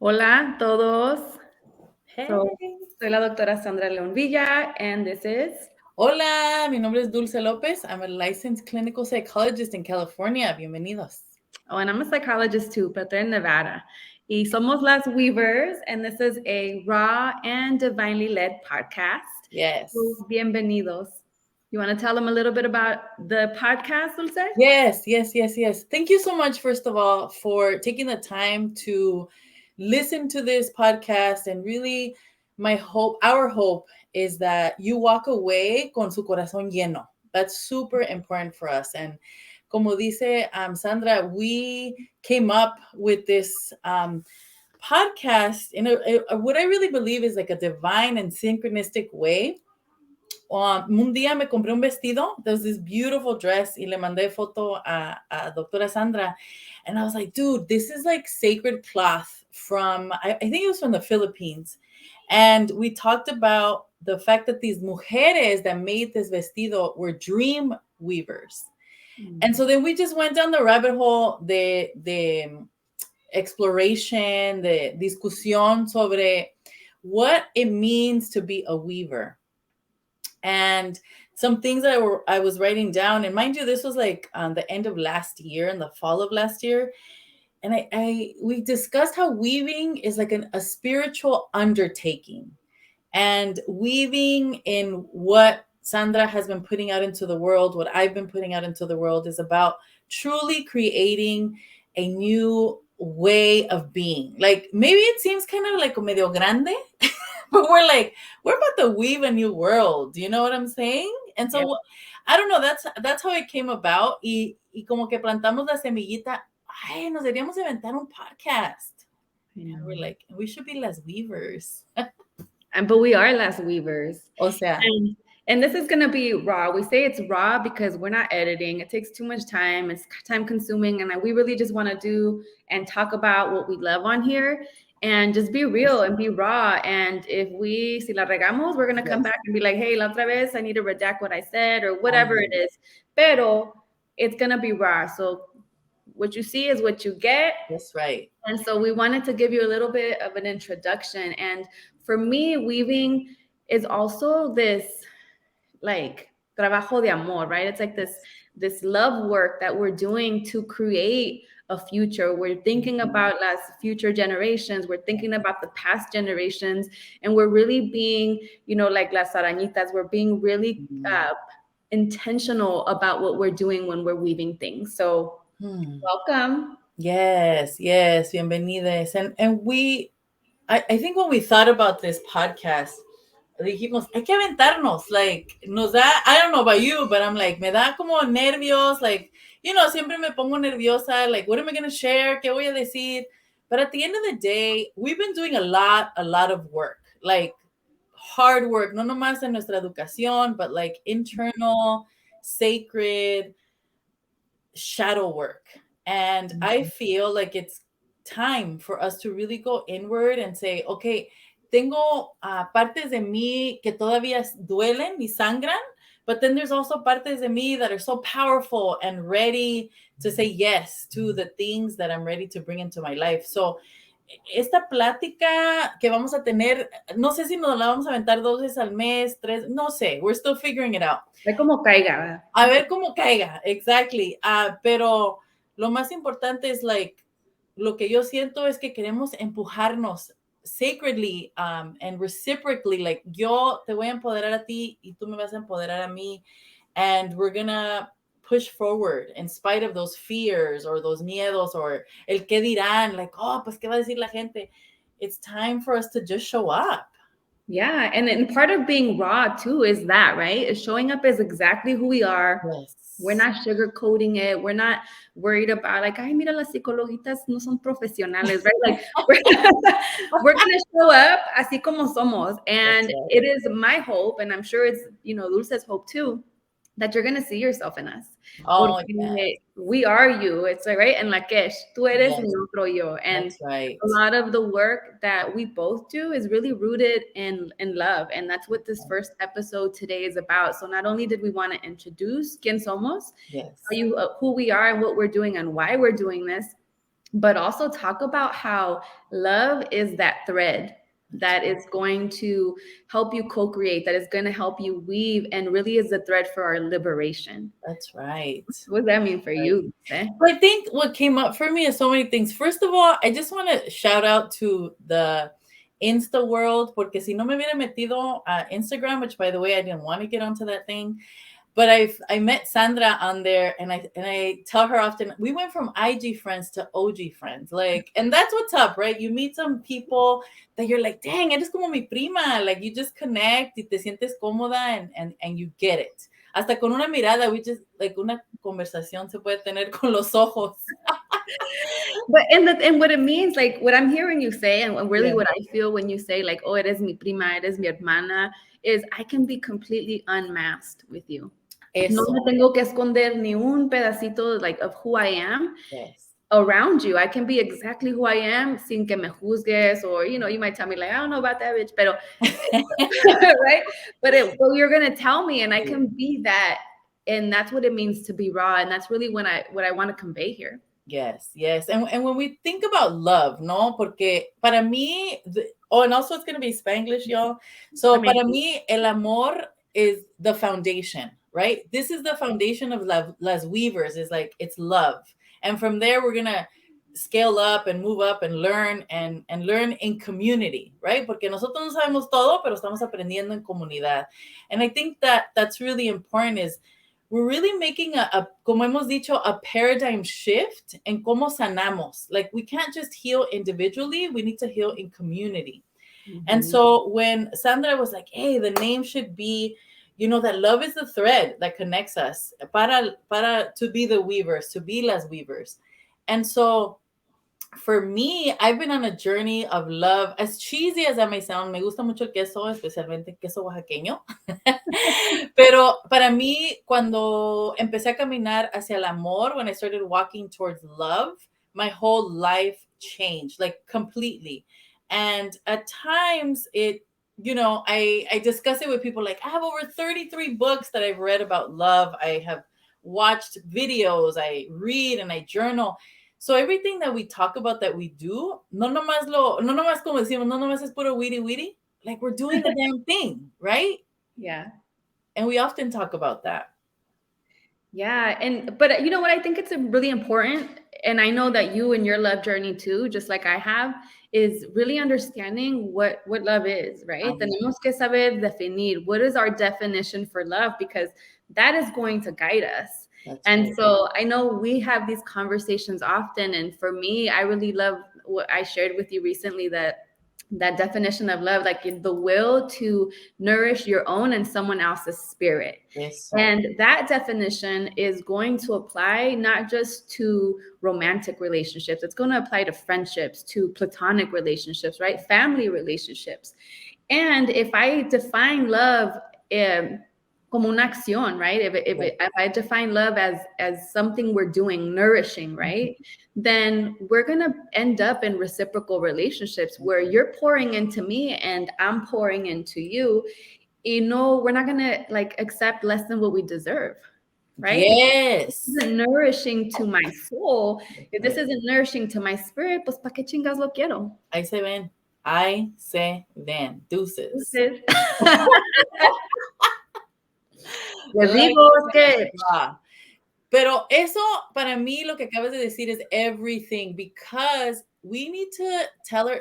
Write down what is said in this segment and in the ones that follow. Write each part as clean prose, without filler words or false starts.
Hola todos. Hey. Soy la doctora Sandra León-Villa, and this is... Hola, mi nombre es Dulce Lopez. I'm a licensed clinical psychologist in California. Bienvenidos. Oh, and I'm a psychologist too, but they're in Nevada. Y somos las Weavers, and this is a raw and divinely led podcast. Yes. So, bienvenidos. You want to tell them a little bit about the podcast, Dulce? Yes. Thank you so much, first of all, for taking the time to listen to this podcast. And really, our hope is that you walk away con su corazón lleno. That's super important for us. And como dice Sandra, we came up with this podcast in what I really believe is like a divine and synchronistic way. Un día me compré un vestido. There's this beautiful dress y le mandé foto a doctora Sandra. And I was like, dude, this is like sacred cloth from, I think it was from the Philippines. And we talked about the fact that these mujeres that made this vestido were dream weavers. And so then we just went down the rabbit hole de exploration, de discusión sobre what it means to be a weaver. And some things that I was writing down, and mind you, this was like the end of last year, in the fall of last year. And we discussed how weaving is like a spiritual undertaking, and weaving in what Sandra has been putting out into the world, what I've been putting out into the world, is about truly creating a new way of being. Like, maybe it seems kind of like medio grande, but we're about to weave a new world. Do you know what I'm saying? And so, yep. I don't know, that's how it came about. Y como que plantamos la semillita. Ay, nos deberíamos inventar un podcast. And we're like, we should be las weavers. But we are las weavers. O sea. And this is going to be raw. We say it's raw because we're not editing. It takes too much time. It's time consuming. And we really just want to do and talk about what we love on here and just be real and be raw. And if si la regamos, we're going to come back and be like, hey, la otra vez, I need to redact what I said or whatever it is. Pero it's going to be raw. So what you see is what you get. That's right. And so we wanted to give you a little bit of an introduction. And for me, weaving is also this like trabajo de amor, right? It's like this love work that we're doing to create a future. We're thinking about las future generations. We're thinking about the past generations. And we're really being, like las arañitas, we're being really intentional about what we're doing when we're weaving things. So welcome. Yes, bienvenidas. And I think when we thought about this podcast, dijimos, hay que aventarnos, like, nos da, I don't know about you, but I'm like, me da como nervios, like, siempre me pongo nerviosa, like, what am I going to share? ¿Qué voy a decir? But at the end of the day, we've been doing a lot of work, like, hard work, no nomás en nuestra educación, but like internal, sacred, shadow work. And I feel like it's time for us to really go inward and say, okay, tengo partes de mí que todavía duelen y sangran, but then there's also partes de mí that are so powerful and ready to say yes to the things that I'm ready to bring into my life. So esta plática que vamos a tener, no sé si nos la vamos a aventar 2 veces al mes, 3, no sé, we're still figuring it out. A ver cómo caiga. A ver cómo caiga, exactly. Pero lo más importante es, like, lo que yo siento es que queremos empujarnos sacredly and reciprocally, like, yo te voy a empoderar a ti y tú me vas a empoderar a mí, and we're gonna push forward in spite of those fears or those miedos or el qué dirán, like, oh, pues qué va a decir la gente. It's time for us to just show up. Yeah, and part of being raw too is that, right? Is showing up as exactly who we are. Yes. We're not sugarcoating it. We're not worried about like, ay, mira, las psicologitas no son profesionales, right? Like we're gonna show up así como somos. And right. It is my hope, and I'm sure it's, Dulce's hope too, that you're going to see yourself in us. Oh, yes. We are you. It's like, right? And Lakesh, tú eres mi otro yo. And that's right. A lot of the work that we both do is really rooted in love. And that's what this first episode today is about. So not only did we want to introduce quién somos, yes, who we are and what we're doing and why we're doing this, but also talk about how love is that thread that is going to help you co-create, that is going to help you weave, and really is the thread for our liberation. That's right. What does that mean for you? Eh? But I think what came up for me is so many things. First of all, I just want to shout out to the Insta world, porque si no me hubiera metido a Instagram, which by the way, I didn't want to get onto that thing. But I met Sandra on there, and I tell her often, we went from IG friends to OG friends. Like, and that's what's up, right? You meet some people that you're like, dang, eres como mi prima. Like, you just connect y te sientes cómoda and you get it. Hasta con una mirada, we just, like, una conversación se puede tener con los ojos. But and what it means, like what I'm hearing you say, and really what I feel when you say, like, oh, eres mi prima, eres mi hermana, is I can be completely unmasked with you. Eso. No me tengo que esconder ni un pedacito, like, of who I am. Yes. Around you. I can be exactly who I am sin que me juzgues, or, you know, you might tell me like, I don't know about that bitch, pero right? But you're gonna tell me, and I can be that, and that's what it means to be raw, and that's really what I want to convey here. Yes, yes. And when we think about love, no, porque para mí, and also it's going to be Spanglish, y'all. So para mí, el amor is the foundation, right? This is the foundation of love. Las weavers is like, it's love. And from there, we're going to scale up and move up and learn and learn in community, right? Porque nosotros no sabemos todo, pero estamos aprendiendo en comunidad. And I think that that's really important, is we're really making a como hemos dicho, a paradigm shift en cómo sanamos. Like, we can't just heal individually, we need to heal in community. Mm-hmm. And so when Sandra was like, hey, the name should be, you know, that love is the thread that connects us para to be the weavers, to be las weavers. And so for me, I've been on a journey of love. As cheesy as that may sound, me gusta mucho el queso, especialmente queso oaxaqueño. Pero para mí, cuando empecé a caminar hacia el amor, when I started walking towards love, my whole life changed, like, completely. And at times it, you know, I discuss it with people, like, I have over 33 books that I've read about love. I have watched videos, I read, and I journal. So everything that we talk about that we do, no nomás como decimos, no nomás es puro witty, like, we're doing the damn thing, right? Yeah. And we often talk about that. Yeah. But you know what, I think it's really important, and I know that you and your love journey too, just like I have, is really understanding what love is, right? Tenemos que saber definir what is our definition for love, because that is going to guide us. So I know we have these conversations often. And for me, I really love what I shared with you recently, that definition of love, like the will to nourish your own and someone else's spirit. Yes. And that definition is going to apply not just to romantic relationships, it's going to apply to friendships, to platonic relationships, right? Family relationships. And if I define love como una acción, right? If I define love as something we're doing, nourishing, right? Then we're going to end up in reciprocal relationships where you're pouring into me and I'm pouring into you. You know, we're not going to, like, accept less than what we deserve, right? Yes. If this isn't nourishing to my soul, if this isn't nourishing to my spirit, pues ¿pa qué chingas lo quiero? Ahí se ven. Deuces. Les digo que... Pero eso, para mí, lo que acabas de decir is everything, because we need to tell her,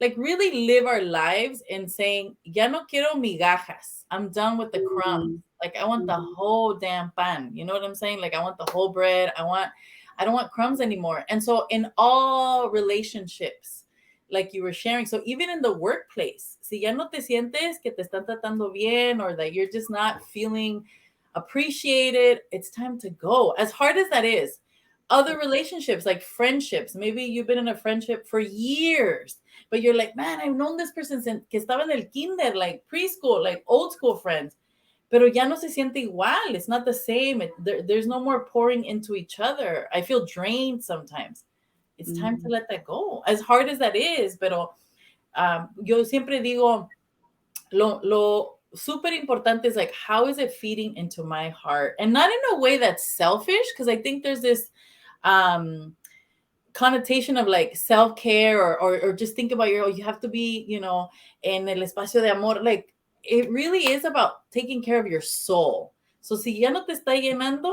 like, really live our lives in saying, ya no quiero migajas. I'm done with the crumbs. Like, I want the whole damn pan. You know what I'm saying? Like, I want the whole bread. I don't want crumbs anymore. And so in all relationships, like you were sharing, so even in the workplace, si ya no te sientes que te están tratando bien, or that you're just not feeling appreciated, it's time to go. As hard as that is. Other relationships, like friendships, maybe you've been in a friendship for years, but you're like, man, I've known this person since que estaba en el kinder, like preschool, like old school friends, pero ya no se siente igual. It's not the same. There's no more pouring into each other. I feel drained sometimes. It's time to let that go. As hard as that is, pero yo siempre digo, lo super importante is, like, how is it feeding into my heart? And not in a way that's selfish, because I think there's this connotation of like self-care or just think about you have to be, en el espacio de amor. Like, it really is about taking care of your soul. So si ya no te está llenando,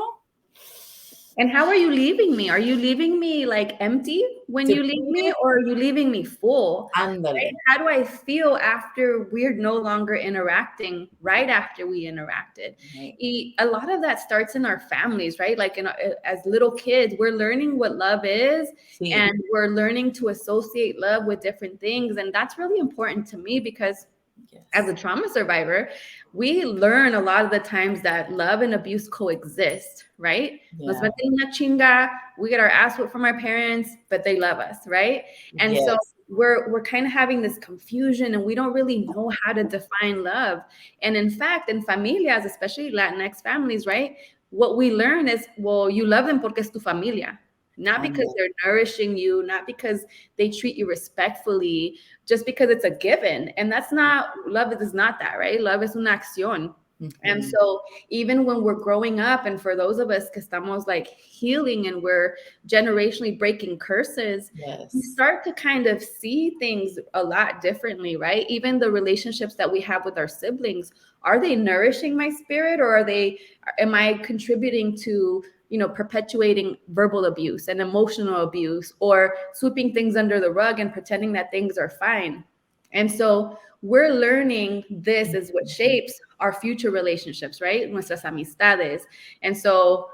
And how are you leaving me? Are you leaving me like empty when you leave me, or are you leaving me full? ándale. Right? How do I feel after we're no longer interacting right after we interacted? Right. A lot of that starts in our families, right? Like as little kids, we're learning what love is, Sí. and we're learning to associate love with different things. And that's really important to me because Yes. as a trauma survivor, we learn a lot of the times that love and abuse coexist, right? Yeah. Nos meten una chinga, we get our ass whipped from our parents, but they love us, right? And Yes. so we're kind of having this confusion, and we don't really know how to define love. And in fact, in familias, especially Latinx families, right? What we learn is, well, you love them porque es tu familia. Not because they're nourishing you, not because they treat you respectfully, just because it's a given. And that's not, love is not that, right? Love is una acción. And so even when we're growing up, and for those of us que estamos like healing and we're generationally breaking curses, Yes. we start to kind of see things a lot differently, right? Even the relationships that we have with our siblings, are they nourishing my spirit, or am I contributing to, perpetuating verbal abuse and emotional abuse, or sweeping things under the rug and pretending that things are fine? And so we're learning this is what shapes our future relationships, right? Nuestras amistades. And so,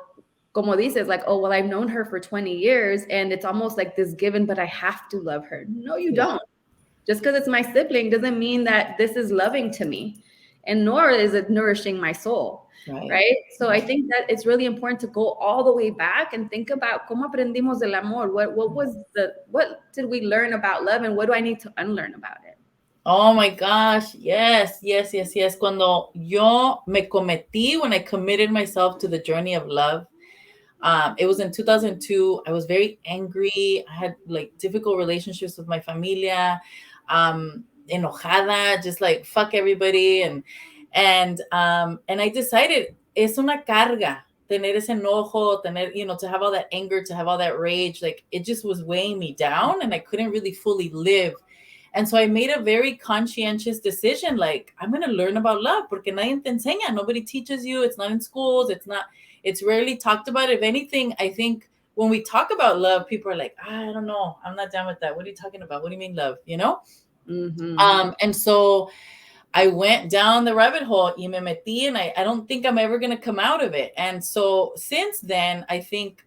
como dices, like, oh, well, I've known her for 20 years and it's almost like this given, but I have to love her. No, you don't. Just because it's my sibling doesn't mean that this is loving to me, and nor is it nourishing my soul. Right? So I think that it's really important to go all the way back and think about cómo aprendimos del amor. What did we learn about love, and what do I need to unlearn about it? Oh my gosh. Yes. Cuando yo me cometí, when I committed myself to the journey of love, it was in 2002. I was very angry. I had like difficult relationships with my familia, enojada, just like fuck everybody. And I decided es una carga tener ese enojo, to have all that anger, to have all that rage. Like, it just was weighing me down and I couldn't really fully live. And so I made a very conscientious decision. Like, I'm going to learn about love porque nadie te enseña. Nobody teaches you. It's not in schools. It's rarely talked about. If anything, I think when we talk about love, people are like, I don't know. I'm not down with that. What are you talking about? What do you mean love? And so I went down the rabbit hole y me metí, and I don't think I'm ever going to come out of it. And so since then, I think,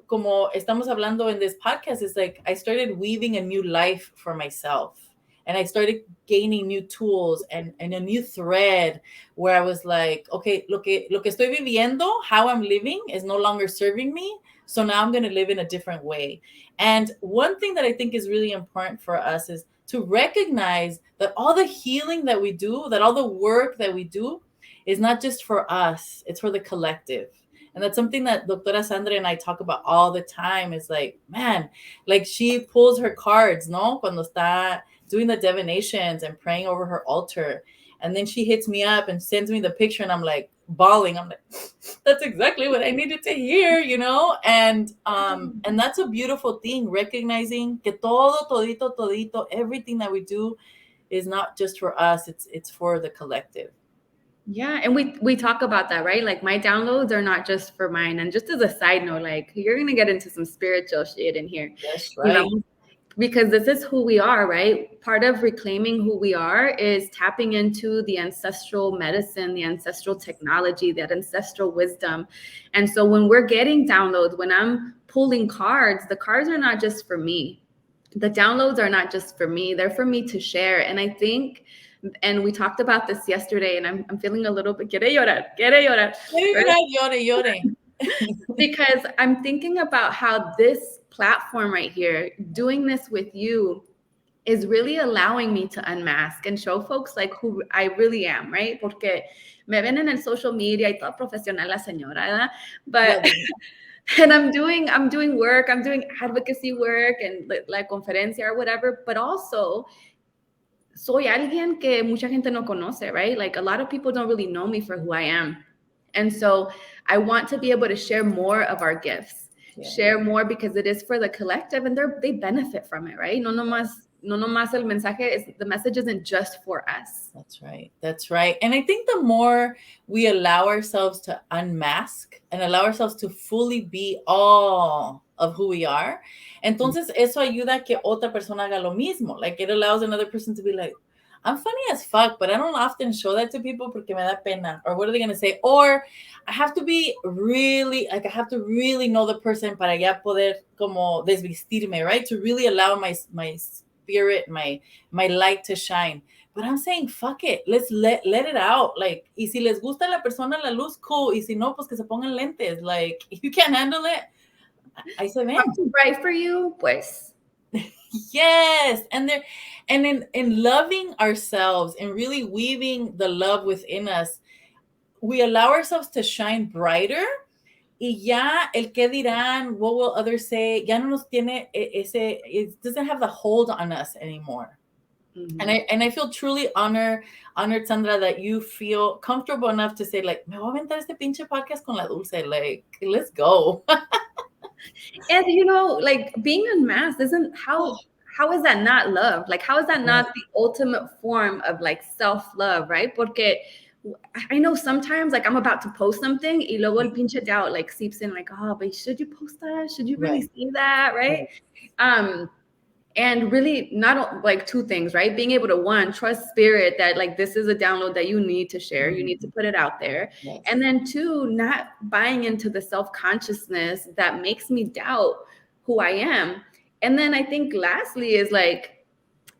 como estamos hablando in this podcast, is like I started weaving a new life for myself. And I started gaining new tools and a new thread where I was like, okay, lo que estoy viviendo, how I'm living is no longer serving me. So now I'm going to live in a different way. And one thing that I think is really important for us is to recognize that all the healing that we do, that all the work that we do is not just for us, it's for the collective. And that's something that Doctora Sandra and I talk about all the time. Is like, man, like she pulls her cards, no? Cuando está doing the divinations and praying over her altar. And then she hits me up and sends me the picture, and I'm like bawling. I'm like, that's exactly what I needed to hear, And that's a beautiful thing, recognizing que todito, everything that we do is not just for us, it's for the collective. Yeah, and we talk about that, right? Like, my downloads are not just for mine. And just as a side note, like, you're gonna get into some spiritual shit in here. That's right. Because this is who we are, right? Part of reclaiming who we are is tapping into the ancestral medicine, the ancestral technology, that ancestral wisdom. And so when we're getting downloads, when I'm pulling cards, the cards are not just for me. The downloads are not just for me. They're for me to share. And I think, and we talked about this yesterday, and I'm feeling a little bit, quiere llorar. Right? Llore. Because I'm thinking about how this platform right here, doing this with you, is really allowing me to unmask and show folks like who I really am, right? Porque me ven en el social media y toda profesional la señora, ¿verdad? But and I'm doing work, I'm doing advocacy work and like conferencia or whatever, but also soy alguien que mucha gente no conoce, right? Like, a lot of people don't really know me for who I am. And so I want to be able to share more of our gifts. share more, because it is for the collective and they benefit from it, right? No nomás el mensaje is, the message isn't just for us. That's right. And I think the more we allow ourselves to unmask and allow ourselves to fully be all of who we are, entonces eso ayuda a que otra persona haga lo mismo. Like, it allows another person to be like, I'm funny as fuck, but I don't often show that to people porque me da pena. Or what are they going to say? Or I have to be really, like, I have to really know the person para ya poder como desvestirme, right? To really allow my spirit, my light to shine. But I'm saying, fuck it. Let's let it out. Like, y si les gusta la persona la luz, cool. Y si no, pues que se pongan lentes. Like, if you can't handle it, ahí se ven. Not too bright for you, pues. Yes. And in loving ourselves and really weaving the love within us, we allow ourselves to shine brighter. Y ya el qué dirán, what will others say, ya no nos tiene ese, it doesn't have the hold on us anymore. Mm-hmm. And I feel truly honored, Sandra, that you feel comfortable enough to say, like, me voy a aventar este pinche podcast con la Dulce. Like, let's go. And, you know, like, being unmasked isn't, how is that not love? Like, how is that not the ultimate form of, like, self-love, right? Porque I know sometimes, like, I'm about to post something y luego el pinche doubt, like, seeps in, like, oh, but should you post that? Should you really see that, right? And really, not like two things, right? Being able to, one, trust spirit that, like, this is a download that you need to share. You need to put it out there. Yes. And then two, not buying into the self-consciousness that makes me doubt who I am. And then I think lastly is, like,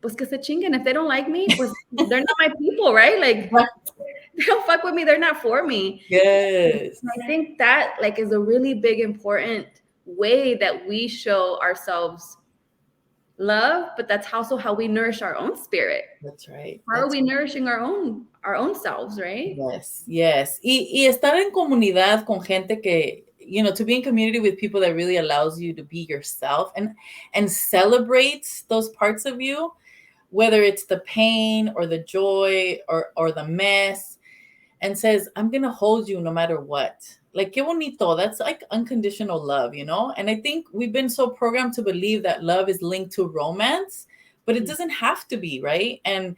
pues que se chinguen. If they don't like me, pues they're not my people, right? Like, they don't fuck with me. They're not for me. Yes. And I think that, like, is a really big, important way that we show ourselves love, but that's also how we nourish our own spirit. That's right. How are we nourishing our own selves, right? Yes. Y estar en comunidad con gente que, you know, to be in community with people that really allows you to be yourself and celebrates those parts of you, whether it's the pain or the joy or the mess, and says, I'm going to hold you no matter what. Like, qué bonito. That's like unconditional love, you know? And I think we've been so programmed to believe that love is linked to romance, but it doesn't have to be, right? And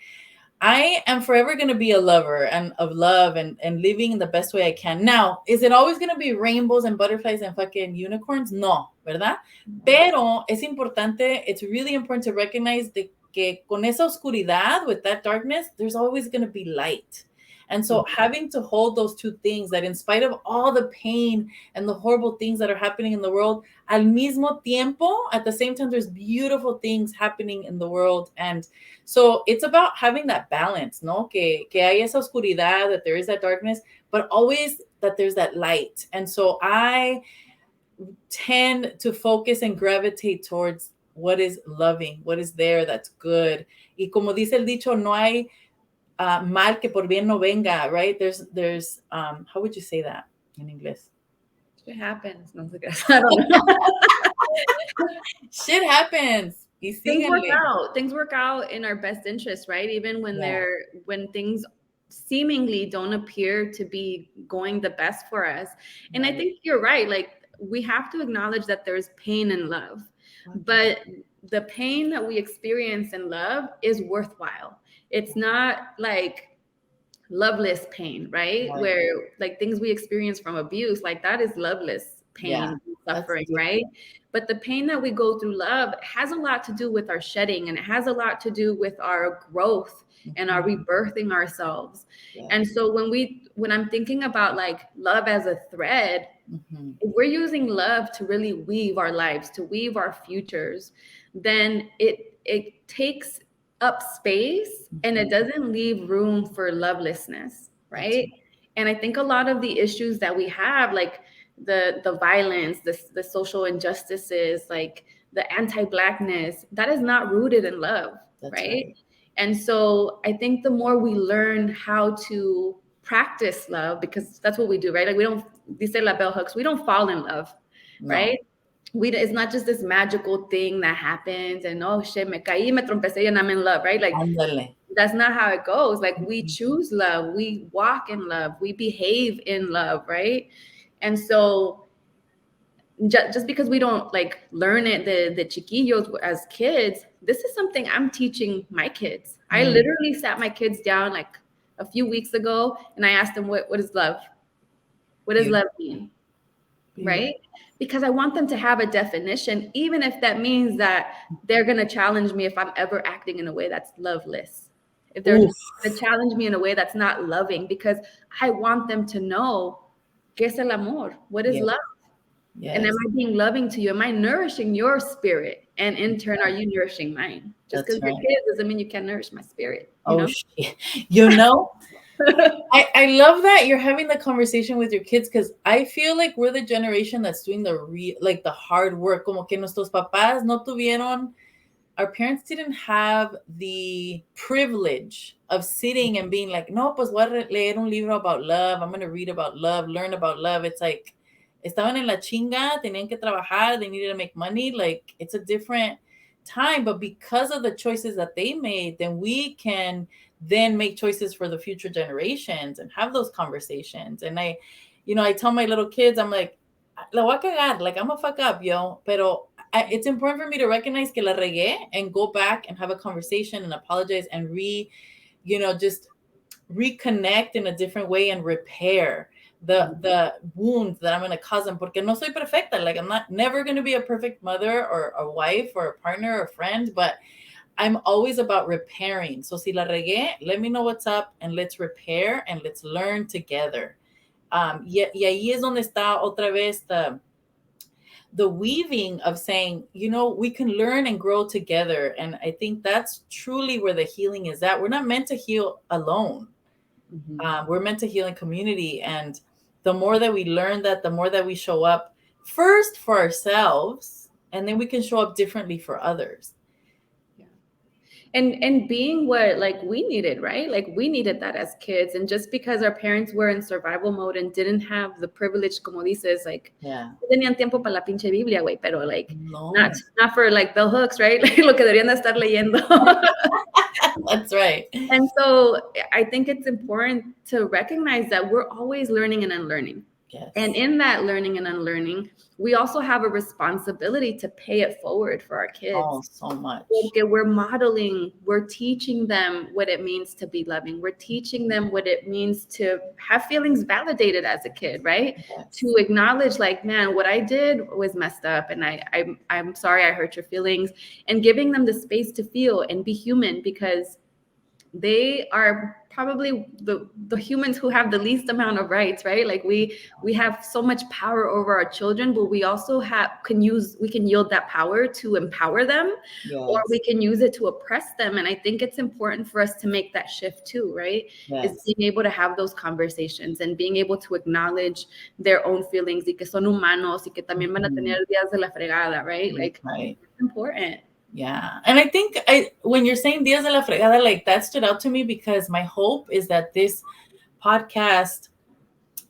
I am forever going to be a lover and of love and living in the best way I can. Now, is it always going to be rainbows and butterflies and fucking unicorns? No, ¿verdad? Pero es importante, it's really important to recognize que con esa oscuridad, with that darkness, there's always going to be light. And so having to hold those two things, that in spite of all the pain and the horrible things that are happening in the world, al mismo tiempo, at the same time, there's beautiful things happening in the world. And so it's about having that balance, no? Que hay esa oscuridad, that there is that darkness, but always that there's that light. And so I tend to focus and gravitate towards what is loving, what is there that's good. Y como dice el dicho, no hay mal que por bien no venga, right? There's how would you say that in English? Shit happens. No, I don't know. Shit happens. Things work out in our best interest, right? Even when when things seemingly don't appear to be going the best for us. And I think you're right. Like, we have to acknowledge that there's pain in love, but the pain that we experience in love is worthwhile. It's not like loveless pain, right? Where, like, things we experience from abuse, like, that is loveless pain, suffering, right? But the pain that we go through love has a lot to do with our shedding, and it has a lot to do with our growth and our rebirthing ourselves. And so when I'm thinking about, like, love as a thread, if we're using love to really weave our lives, to weave our futures, then it takes up space and it doesn't leave room for lovelessness, right? And I think a lot of the issues that we have, like the violence, the social injustices, like the anti-Blackness, that is not rooted in love, right? And so I think the more we learn how to practice love, because that's what we do, right? Like, we don't, dice la bell hooks, we don't fall in love, right? It's not just this magical thing that happens and, oh shit, me caí, me trompecé, and I'm in love, right? Like, that's not how it goes. Like, we choose love, we walk in love, we behave in love, right? And so just because we don't like learn it, the chiquillos as kids, this is something I'm teaching my kids. I literally sat my kids down like a few weeks ago and I asked them, what is love? What does love mean? Right? Because I want them to have a definition, even if that means that they're going to challenge me if I'm ever acting in a way that's loveless. If they're going to challenge me in a way that's not loving, because I want them to know ¿qué es el amor? What is love? Yes. And am I being loving to you? Am I nourishing your spirit? And in turn, are you nourishing mine? Just because you're kids doesn't mean you can't nourish my spirit. You know? I love that you're having the conversation with your kids, because I feel like we're the generation that's doing the hard work. Como que nuestros papás no tuvieron, our parents didn't have the privilege of sitting and being like, no, pues voy a leer un libro about love. I'm going to read about love, learn about love. It's like, estaban en la chinga, tenían que trabajar, they needed to make money. Like, it's a different time, but because of the choices that they made, then we can then make choices for the future generations and have those conversations. And I tell my little kids, I'm like, la voy a cagar, like I'm a fuck up, pero it's important for me to recognize que la regué and go back and have a conversation and apologize and just reconnect in a different way and repair the wounds that I'm going to cause them, porque no soy perfecta. Like, I'm never going to be a perfect mother or a wife or a partner or a friend, but I'm always about repairing. So si la regué, let me know what's up and let's repair and let's learn together. Y ahí es donde está otra vez the weaving of saying, we can learn and grow together. And I think that's truly where the healing is at. We're not meant to heal alone. We're meant to heal in community. And the more that we learn that, the more that we show up first for ourselves, and then we can show up differently for others. And being what like we needed, right? Like we needed that as kids. And just because our parents were in survival mode and didn't have the privilege, como dices, like tenían tiempo para la pinche Biblia, güey, pero like not for like bell hooks, right? Like lo que deberían de estar leyendo. That's right. And so I think it's important to recognize that we're always learning and unlearning. Yes. And in that learning and unlearning, we also have a responsibility to pay it forward for our kids. Oh, so much. We're modeling, we're teaching them what it means to be loving. We're teaching them what it means to have feelings validated as a kid, right? Yes. To acknowledge like, man, what I did was messed up and I'm sorry I hurt your feelings, and giving them the space to feel and be human, because they are probably the humans who have the least amount of rights, right? Like we have so much power over our children, but we also can yield that power to empower them. Yes. Or we can use it to oppress them. And I think it's important for us to make that shift too, right? Yes. Is being able to have those conversations and being able to acknowledge their own feelings, y que son humanos, y que también van a tener días de la fregada, right? Like it's important. Yeah. And I think when you're saying días de la fregada, like that stood out to me, because my hope is that this podcast,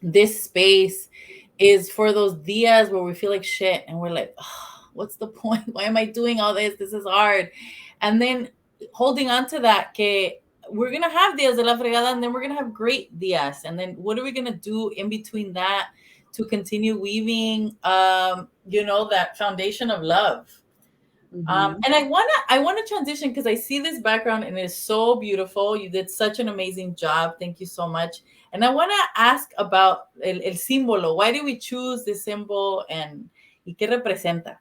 this space is for those días where we feel like shit and we're like, oh, what's the point? Why am I doing all this? This is hard. And then holding on to that, que we're going to have días de la fregada, and then we're going to have great días. And then what are we going to do in between that to continue weaving, that foundation of love? Mm-hmm. And I want to transition, because I see this background and it's so beautiful. You did such an amazing job. Thank you so much. And I want to ask about el símbolo. Why did we choose this symbol, and ¿y qué representa?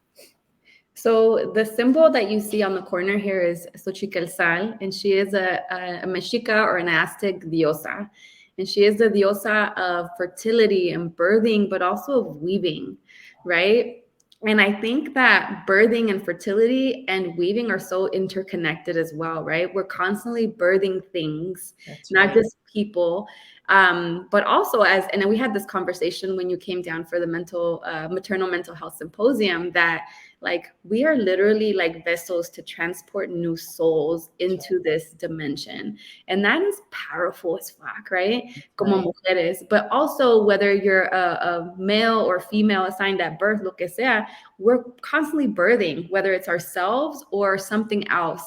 So the symbol that you see on the corner here is Xochiquel, and she is a Mexica or an Aztec diosa. And she is the diosa of fertility and birthing, but also of weaving, right? And I think that birthing and fertility and weaving are so interconnected as well, right? We're constantly birthing things, not just people, but also and we had this conversation when you came down for the maternal mental health symposium, that like we are literally like vessels to transport new souls into this dimension. And that is powerful as fuck, right? Como mujeres. But also, whether you're a male or female assigned at birth, lo que sea, we're constantly birthing, whether it's ourselves or something else.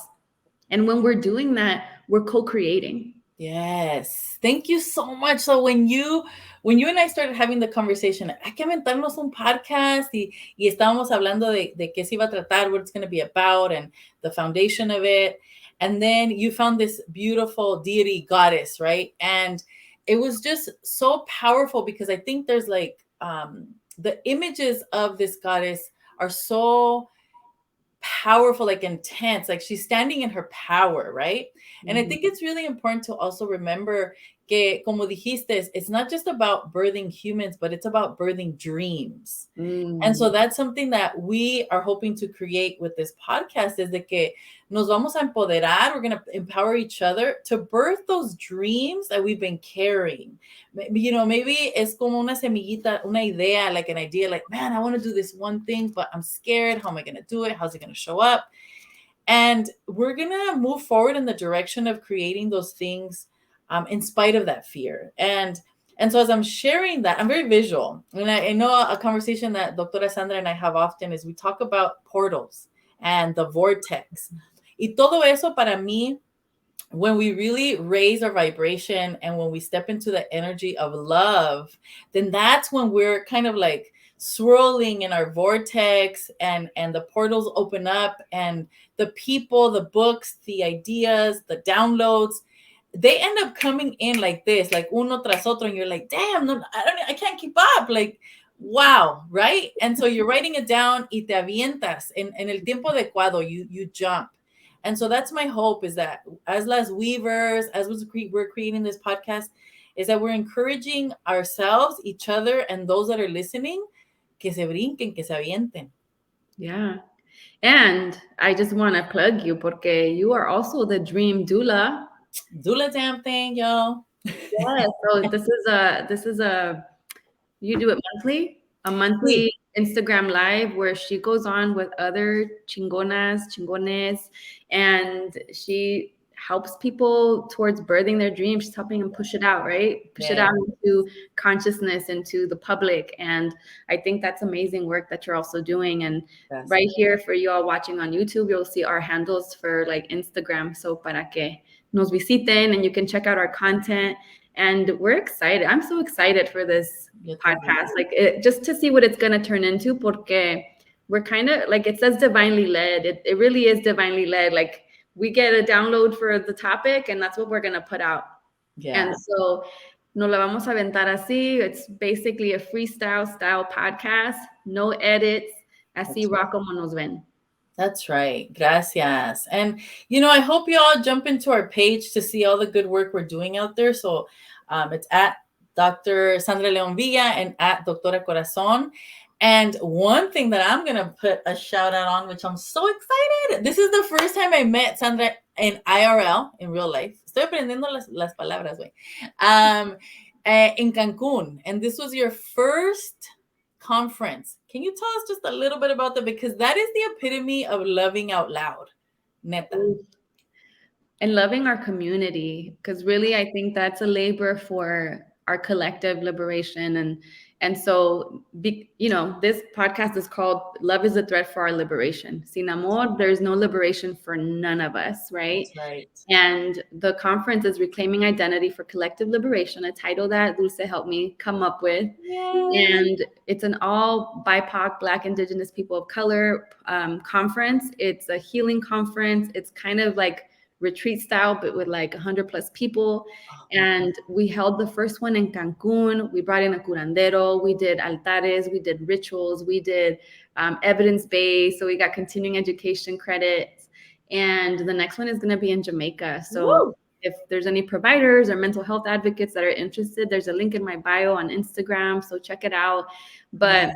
And when we're doing that, we're co-creating. Yes. Thank you so much. So when you and I started having the conversation, hay que aventarnos un podcast y estábamos hablando de qué se iba a tratar, what it's going to be about, and the foundation of it. And then you found this beautiful deity goddess, right? And it was just so powerful because I think there's like the images of this goddess are so powerful, like intense, like she's standing in her power, right? And I think it's really important to also remember que, como dijiste, it's not just about birthing humans, but it's about birthing dreams. And so that's something that we are hoping to create with this podcast is de que nos vamos a empoderar. We're going to empower each other to birth those dreams that we've been carrying. You know, maybe es como una semillita, una idea, like an idea, like, man, I want to do this one thing, but I'm scared. How am I going to do it? How's it going to show up? And we're going to move forward in the direction of creating those things in spite of that fear. And so as I'm sharing that, I'm very visual. And I know a conversation that Doctora Sandra and I have often is we talk about portals and the vortex. Y todo eso para mí, when we really raise our vibration and when we step into the energy of love, then that's when we're kind of like swirling in our vortex and the portals open up and the people, the books, the ideas, the downloads, they end up coming in like this, like uno tras otro, and you're like, damn, no, I can't keep up. Like, wow, right? And so you're writing it down y te avientas en el tiempo adecuado, you jump. And so that's my hope is that as las weavers, as we're creating this podcast, is that we're encouraging ourselves, each other, and those that are listening, que se brinquen, que se avienten. Yeah. And I just want to plug you porque you are also the dream doula. Do damn thing, y'all. Yeah, so this is a you do it monthly, a monthly Instagram live where she goes on with other chingones, and she helps people towards birthing their dreams. She's helping them push it out, right? Push it out into consciousness, into the public. And I think that's amazing work that you're also doing. And right here for you all watching on YouTube, you'll see our handles for like Instagram. So para que nos visiten and you can check out our content. And we're excited. I'm so excited for this podcast, like just to see what it's going to turn into, porque we're kind of like, it says divinely led. It really is divinely led. Like we get a download for the topic and that's what we're going to put out. Yeah. And so nos la vamos a aventar así. It's basically a freestyle style podcast, no edits, así ra como nos ven. That's right. Gracias. And, you know, I hope you all jump into our page to see all the good work we're doing out there. So it's at Dr. Sandra León-Villa and at Doctora Corazon. And one thing that I'm going to put a shout out on, which I'm so excited. This is the first time I met Sandra in IRL, in real life. Estoy aprendiendo las palabras, güey. In Cancun. And this was your first conference. Can you tell us just a little bit about that? Because that is the epitome of loving out loud. Neta. And loving our community. Because really, I think that's a labor for our collective liberation. And so, you know, this podcast is called Love is a Thread for Our Liberation. Sin amor, there's no liberation for none of us, right? That's right. And the conference is Reclaiming Identity for Collective Liberation, a title that Dulce helped me come up with. Yay. And it's an all BIPOC, Black, Indigenous, people of color conference. It's a healing conference. It's kind of like retreat style, but with like 100 plus people. And we held the first one in Cancun. We brought in a curandero. We did altares. We did rituals. We did evidence-based. So we got continuing education credits. And the next one is going to be in Jamaica. So if there's any providers or mental health advocates that are interested, there's a link in my bio on Instagram. So check it out. But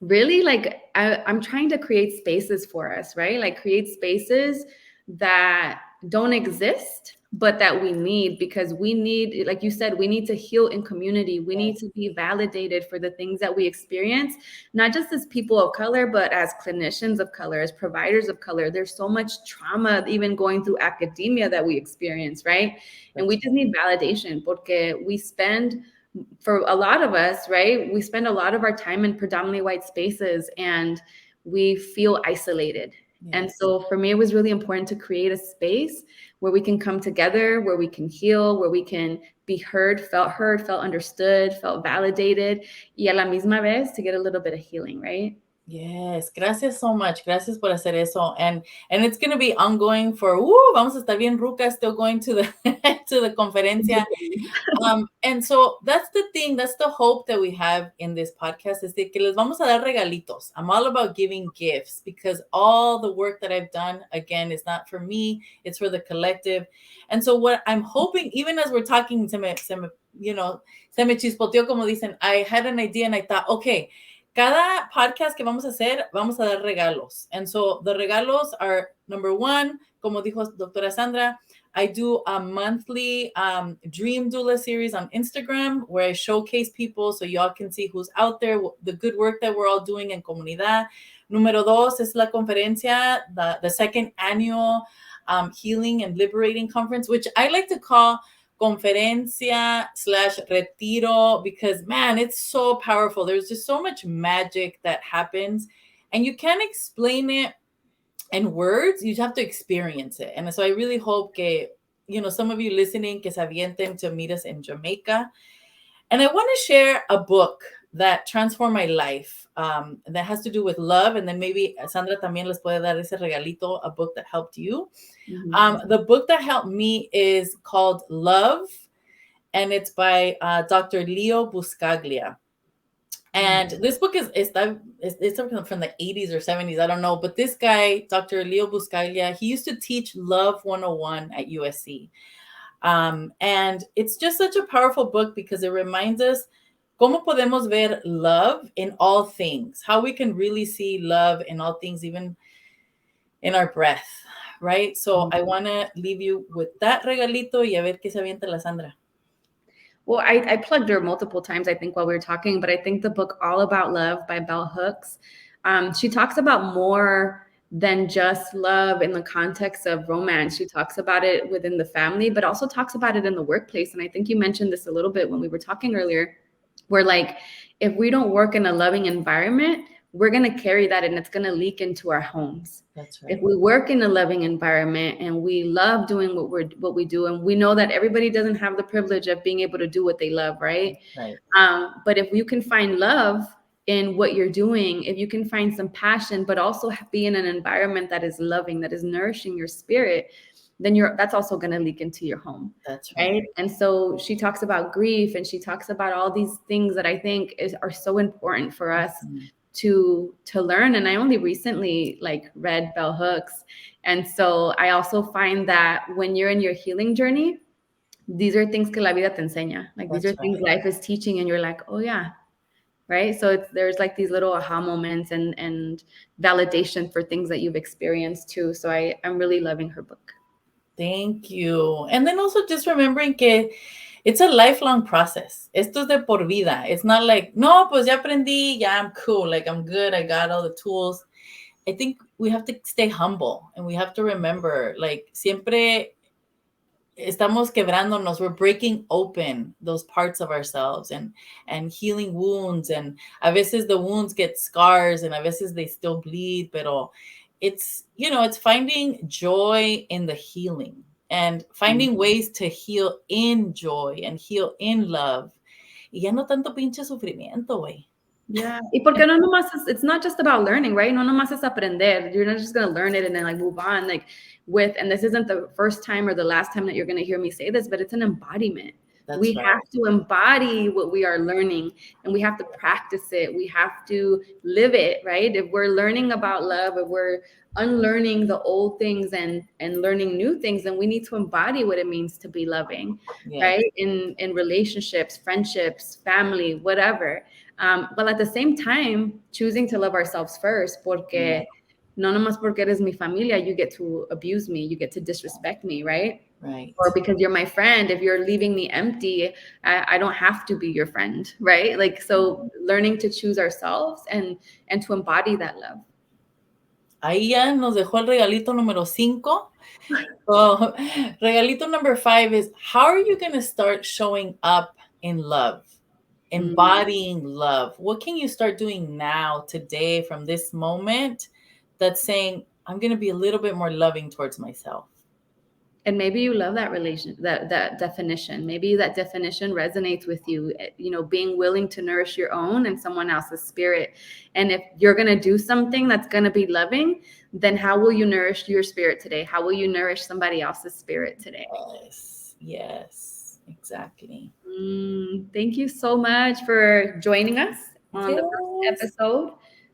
really, like, I'm trying to create spaces for us, right? Like create spaces that don't exist, but that we need, because we need, like you said, we need to heal in community. We need to be validated for the things that we experience, not just as people of color, but as clinicians of color, as providers of color. There's so much trauma even going through academia that we experience, right? And we just need validation, porque we spend, for a lot of us, right, we spend a lot of our time in predominantly white spaces and we feel isolated. And Yes. so for me, it was really important to create a space where we can come together, where we can heal, where we can be heard, felt understood, felt validated, y a la misma vez to get a little bit of healing, right? Yes, gracias so much. Gracias por hacer eso. And it's going to be ongoing for, vamos a estar bien rucas still going to the to the conferencia. And so that's the thing, that's the hope that we have in this podcast is de que les vamos a dar regalitos. I'm all about giving gifts because all the work that I've done, again, is not for me, it's for the collective. And so what I'm hoping, even as we're talking, se me chispoteó, como dicen, I had an idea and I thought, okay, cada podcast que vamos a hacer, vamos a dar regalos. And so the regalos are, number one, como dijo doctora Sandra, I do a monthly Dream Doula series on Instagram where I showcase people so y'all can see who's out there, the good work that we're all doing in comunidad. Número dos es la conferencia, the second annual Healing and Liberating Conference, which I like to call conferencia/retiro because, man, it's so powerful. There's just so much magic that happens and you can't explain it in words. You have to experience it. And so I really hope que, some of you listening que se avienten to meet us in Jamaica. And I want to share a book that transformed my life that has to do with love. And then maybe Sandra también les puede dar ese regalito, a book that helped you. Mm-hmm. The book that helped me is called Love, and it's by Dr. Leo Buscaglia. And this book is something from the 80s or 70s, I don't know. But this guy, Dr. Leo Buscaglia, he used to teach Love 101 at USC. And it's just such a powerful book because it reminds us cómo podemos ver love in all things, how we can really see love in all things, even in our breath, right? So I want to leave you with that regalito y a ver qué se avienta la Sandra. Well, I plugged her multiple times, I think, while we were talking, but I think the book All About Love by Bell Hooks, she talks about more than just love in the context of romance. She talks about it within the family, but also talks about it in the workplace. And I think you mentioned this a little bit when we were talking earlier, where like, if we don't work in a loving environment, we're going to carry that and it's going to leak into our homes. That's right. If we work in a loving environment and we love doing what we do, and we know that everybody doesn't have the privilege of being able to do what they love, right? Right. But if you can find love in what you're doing, if you can find some passion, but also be in an environment that is loving, that is nourishing your spirit, then that's also going to leak into your home. That's right. And so she talks about grief and she talks about all these things that I think are so important for us to learn. And I only recently read Bell Hooks. And so I also find that when you're in your healing journey, these are things que la vida te enseña. These are things life is teaching and you're like, oh yeah. Right. So there's like these little aha moments and validation for things that you've experienced too. So I'm really loving her book. Thank you. And then also just remembering que it's a lifelong process. Esto es de por vida. It's not like, no, pues ya aprendí, ya I'm cool. Like I'm good. I got all the tools. I think we have to stay humble and we have to remember, like, siempre estamos quebrándonos. We're breaking open those parts of ourselves and healing wounds. And a veces the wounds get scars and a veces they still bleed, pero it's, it's finding joy in the healing and finding ways to heal in joy and heal in love. Y ya no tanto pinche sufrimiento, güey. Yeah. Y porque no nomás it's not just about learning, right? No nomás es aprender. You're not just going to learn it and then move on and this isn't the first time or the last time that you're going to hear me say this, but it's an embodiment. We have to embody what we are learning and we have to practice it. We have to live it, right? If we're learning about love, if we're unlearning the old things and learning new things, then we need to embody what it means to be loving, right? In relationships, friendships, family, whatever. But at the same time, choosing to love ourselves first, porque no nomás porque eres mi familia, you get to abuse me, you get to disrespect me, right? Right. Or because you're my friend, if you're leaving me empty, I don't have to be your friend, right? So learning to choose ourselves and to embody that love. Ahí ya nos dejó el regalito número 5. So, regalito number 5 is, how are you going to start showing up in love, embodying love? What can you start doing now, today, from this moment that's saying, I'm going to be a little bit more loving towards myself. And maybe you love that that definition. Maybe that definition resonates with you, being willing to nourish your own and someone else's spirit. And if you're going to do something that's going to be loving, then how will you nourish your spirit today? How will you nourish somebody else's spirit today? Yes, exactly. Thank you so much for joining us on the first episode.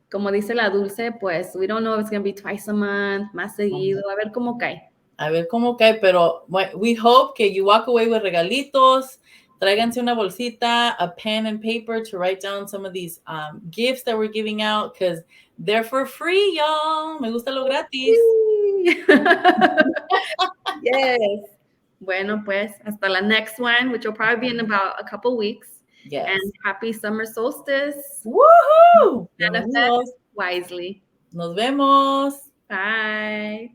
Como dice la Dulce, pues we don't know if it's going to be twice a month, más seguido, a ver cómo cae. A ver cómo cae, pero we hope que you walk away with regalitos. Tráiganse una bolsita, a pen and paper to write down some of these gifts that we're giving out, because they're for free, y'all. Me gusta lo gratis. Yes. Bueno, pues, hasta la next one, which will probably be in about a couple weeks. Yes. And happy summer solstice. Woohoo! Manifest wisely. Nos vemos. Bye.